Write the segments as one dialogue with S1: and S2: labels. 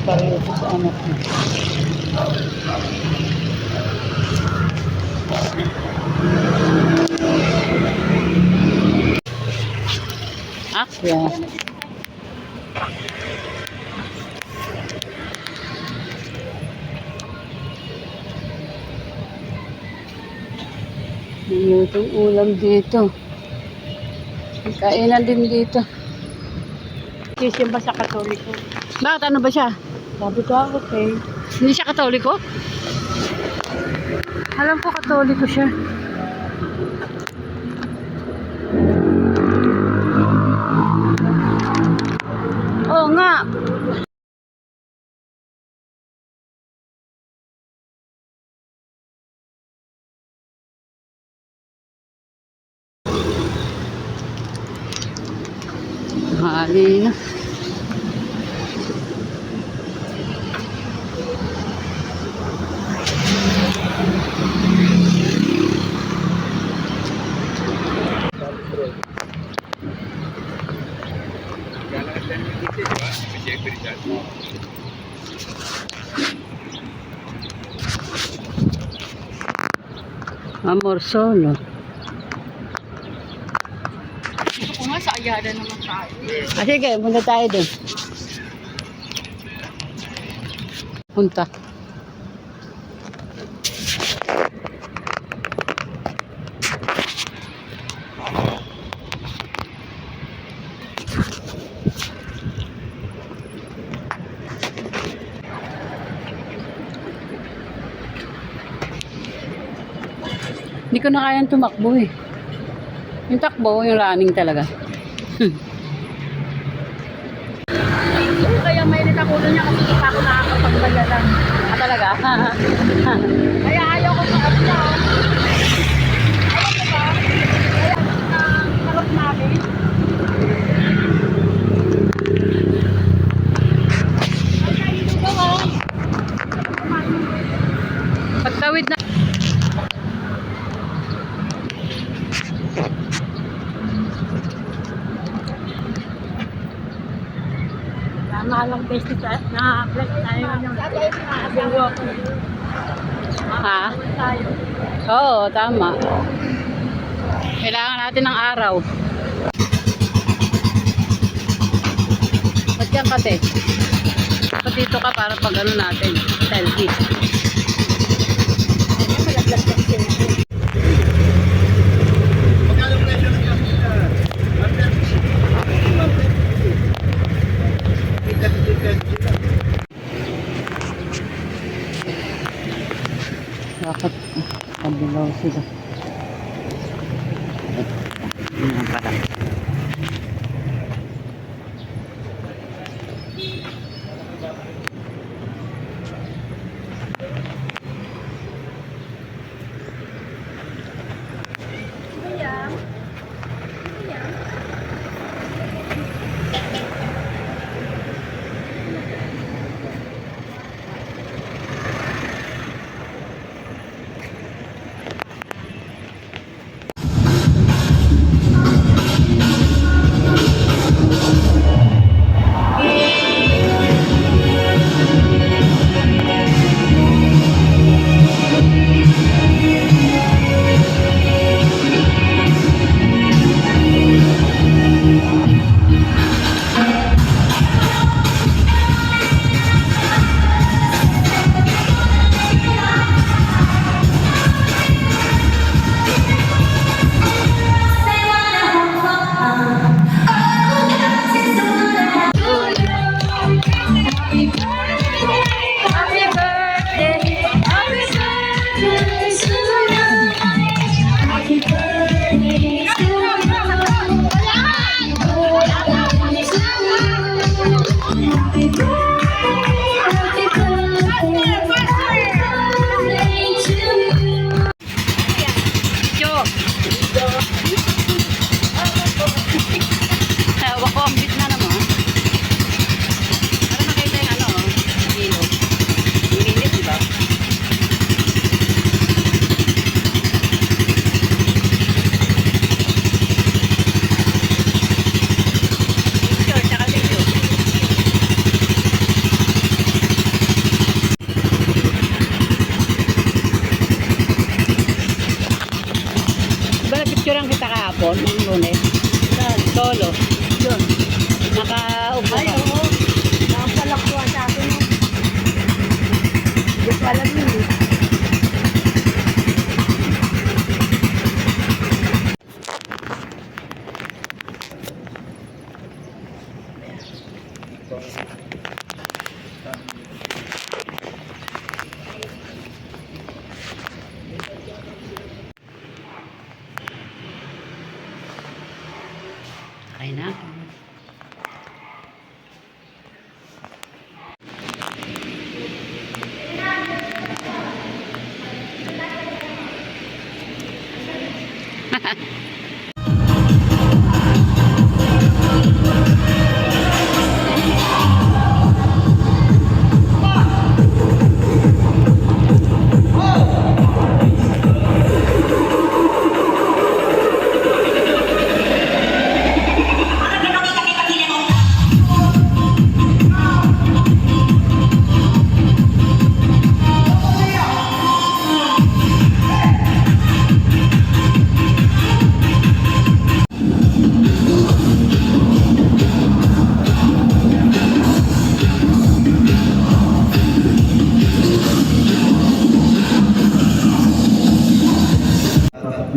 S1: pareho ko sa anak ko. Akya. Nilutong ulam dito. Kainan din dito.
S2: Christian ba sa Katoliko?
S1: Bakit ano ba siya?
S2: Sabi ko ako, okay.
S1: Hindi siya Katoliko? Alam ko Katoliko siya. Oo nga. Hali na. Amor solo.
S2: Gusto ko nga sa Ayala naman tayo.
S1: Sige, punta tayo doon. Punta. Hindi ko na kayang tumakbo eh. Yung takbo, yung running talaga.
S2: Kaya may nitakulo niya kasi hindi pa ako nakakapagbayaran.
S1: Ah, talaga?
S2: Kaya ayaw ko sa kanya. Alam mo ba? Kaya ang harap namin. Kaya dito ba oh?
S1: Pagtawid na.
S2: Tama lang best na plus tayo ng asawa ko.
S1: Ha?
S2: Tayo.
S1: Oo, tama. Kailangan natin ng araw. Ba't yan kasi? Ba't dito ka para pag ano natin? Selfie. Bakit? Kabilaw sila. Ayan pala.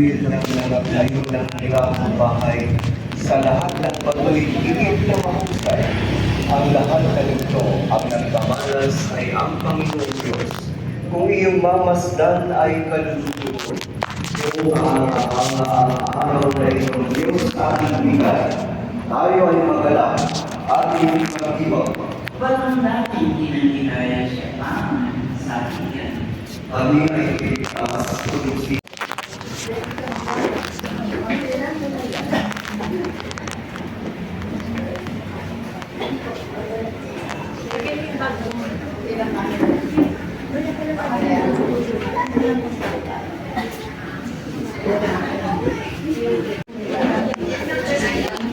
S3: pagtaguyod ng mga tayo ng hirapang bahay. Sa lahat ng patuloy higit na mahusay, ang lahat na nito ang nagkamalas ay ang Panginoon Diyos. Kung iyong mamasdan ay kaluluwa, kung ang araw na iyong Diyos ating bigay, tayo ay magalak at hindi mag-ibag.
S4: Walang dating ginagaya siya sa atin yan.
S3: Kami ay iligtas sa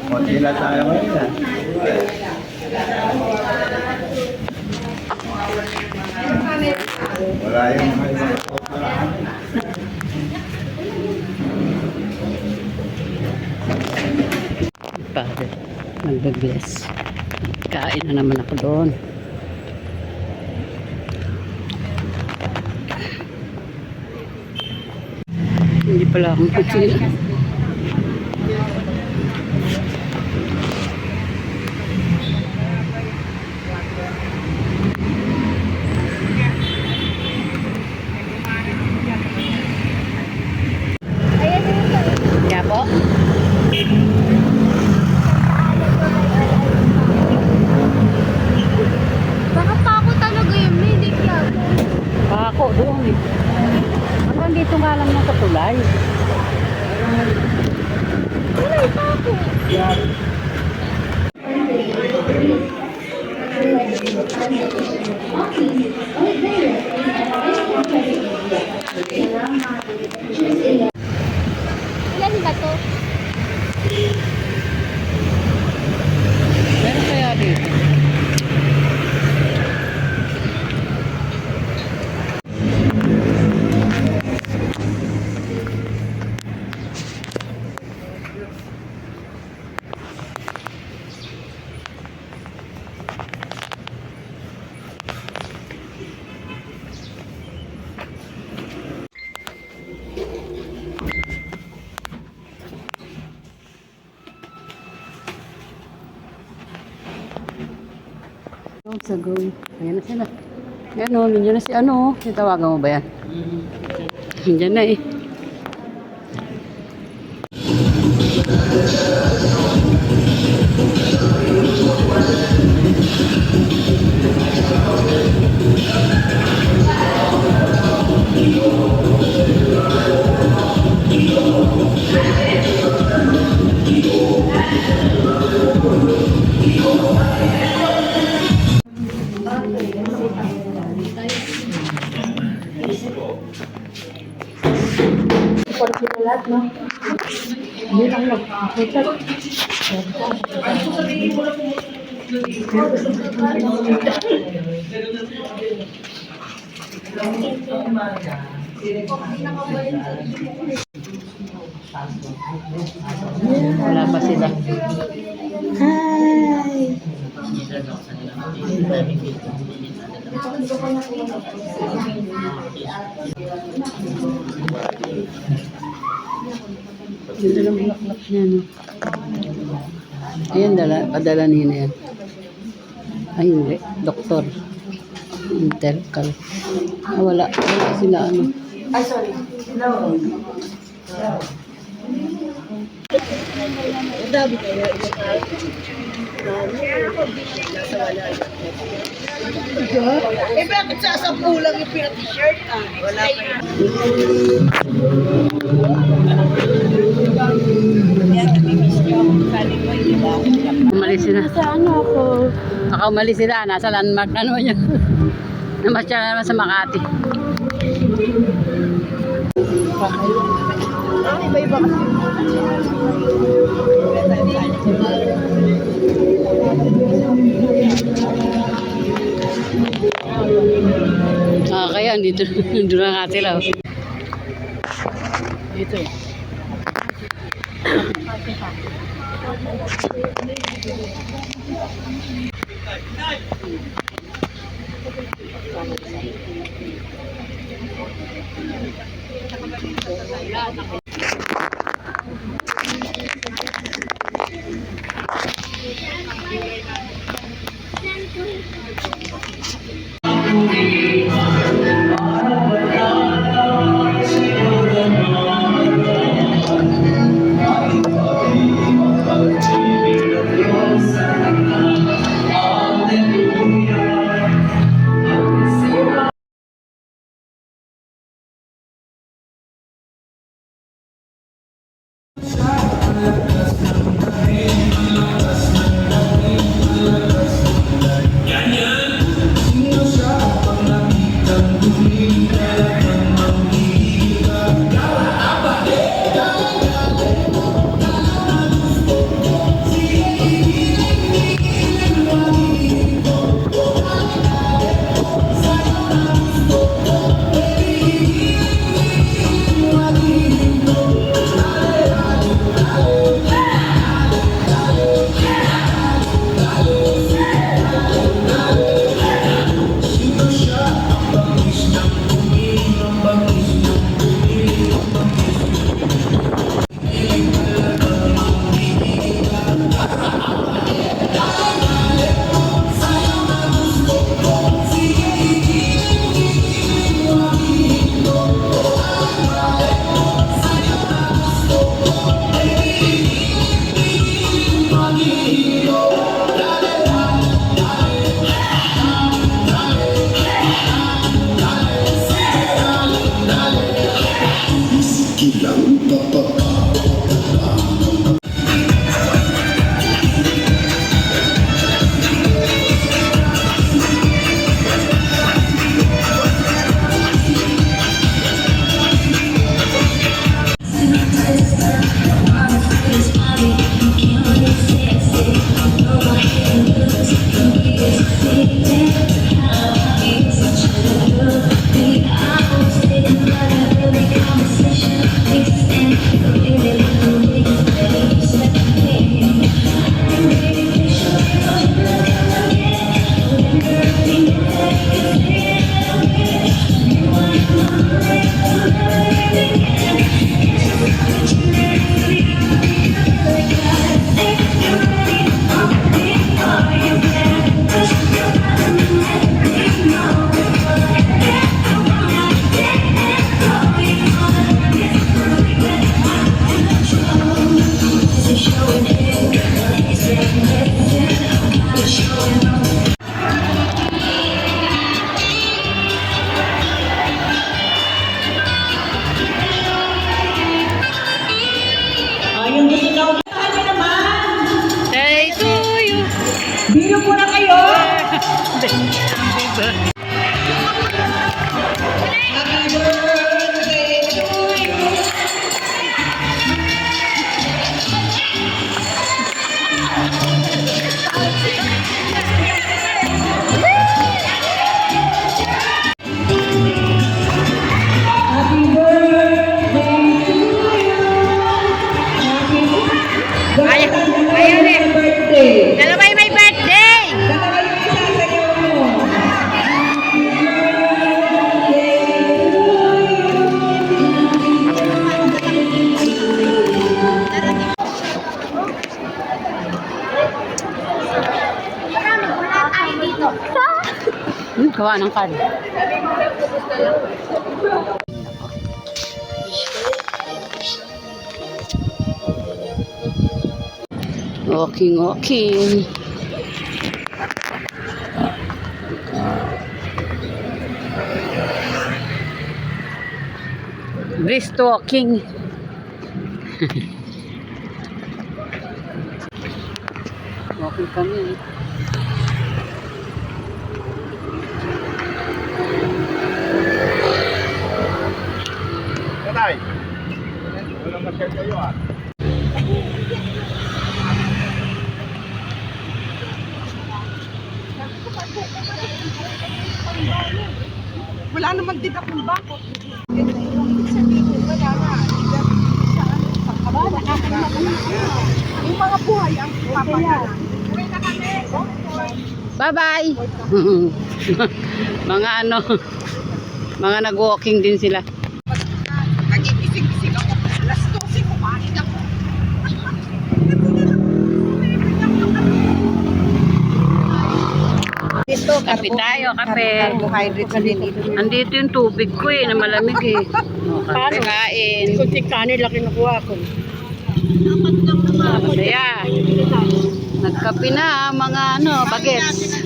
S5: Konti lang tayo ngayon. Wala yung mga
S1: Father, magbe-bless. Kain na naman ako doon. Hindi pala akong kutsila. Kaya po?
S2: Baka pa ako talaga yun, hindi kaya.
S1: Ako doon eh. Hanggang dito nga lang ng katulay.
S2: Wala pa ako. Ilan ba to?
S1: Meron kaya dito? Sa go. Ayan na sila. Yan o, nandiyan na si ano. Titawagan mo ba yan? Nandiyan na eh. Wala pa sila. Ganda ng bulaklak niya, no? Ayan, padala niya na yan. Ay, hindi. Doktor. Intercal. Ah, wala. Wala sila, ano.
S4: Ay, sorry. Hello. Dabi kayo. Eh, bakit sasampu lang yung pinat-shirt? Wala pa yun. Yan, namimiss niyo ako. Kaling mo, di ba?
S1: Umalis sila.
S2: Saan ako?
S1: Baka umalis sila. Nasa landmark. Ano yun? Namasyal naman sa Makati.
S4: Iba-iba kasi.
S1: Ah, kaya dito. Doon na nga sila. Oh. Dito.
S2: Ayun eh. Dalawa'y may birthday.
S1: Gawa ng card. Walking. Brisk walking. Walking kami.
S5: Tatay, walang masyal kayo ah.
S4: Wala naman din akong bako. Yung mga buhay ang papagalan.
S1: Bye-bye. Mga nag-walking din sila.
S4: Nagigising-gising ako. Alas 12 kumain ako. Ito,
S1: Kape tayo, kape.
S4: Carbohydrates din ito.
S1: Andito yung tubig ko na malamig eh. Kape kain.
S4: Kunti kanin lang kinukuha ko.
S1: Masaya. Nagkape na mga bagets.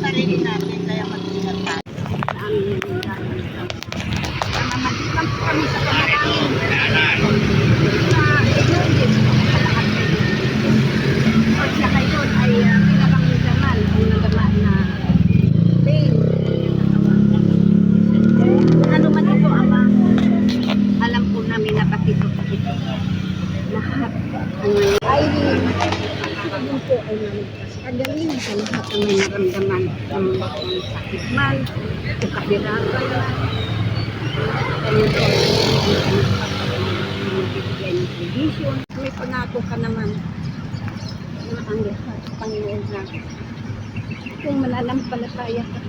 S2: Ano man ito, Ama? Alam po namin na pakito. Lahat. Ay, yun po ay namagpasagaling sa lahat ng may naramdaman. Ang sakit man, o kapirapan man. Ano po, bibigay ng provision. May pangako ka naman na ang lahat, Panginoon na kung mananampalataya ka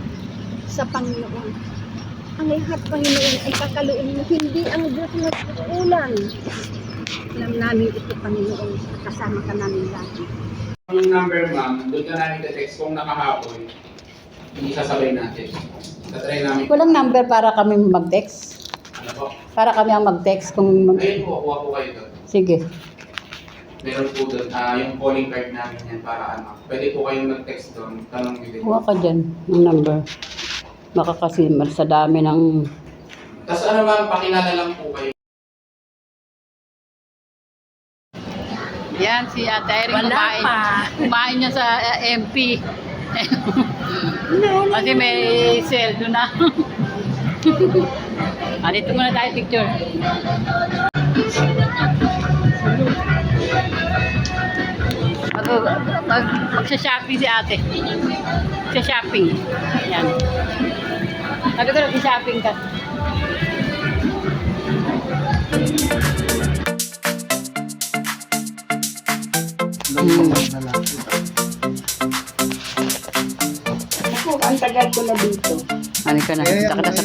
S2: sa Panginoon, ang lahat, Panginoon, ay kakaluin mo. Hindi ang Diyos nagkukulang. Alam namin ito, Panginoon. Kasama ka namin lagi.
S6: Yung number, ma'am, doon ka namin text kung nakahapon. Isasabay natin. Tatry namin.
S1: Walang number para kami mag-text.
S6: Ano po?
S1: Para kami ang mag-text kung
S6: Ayun po, kuha po kayo doon.
S1: Sige.
S6: Meron po doon, yung calling card namin yan para ano. Pwede po kayong mag-text doon. Tanong nyo din.
S1: Kuha ka dyan ng number. Baka kasi sa dami ng...
S6: Tapos ano ma'am, pakilala lang po kayo.
S1: Yan, si Ate Irene kumain. Kumain niya sa MP. Kasi may sweldo na. Dito muna tayo picture. Magsha-shopping si ate. Magsha-shopping. Yan. Sabi ko nag-shopping ka.
S4: Ako, ang tagal ko na dito.
S1: Ano ka na? Saka na sa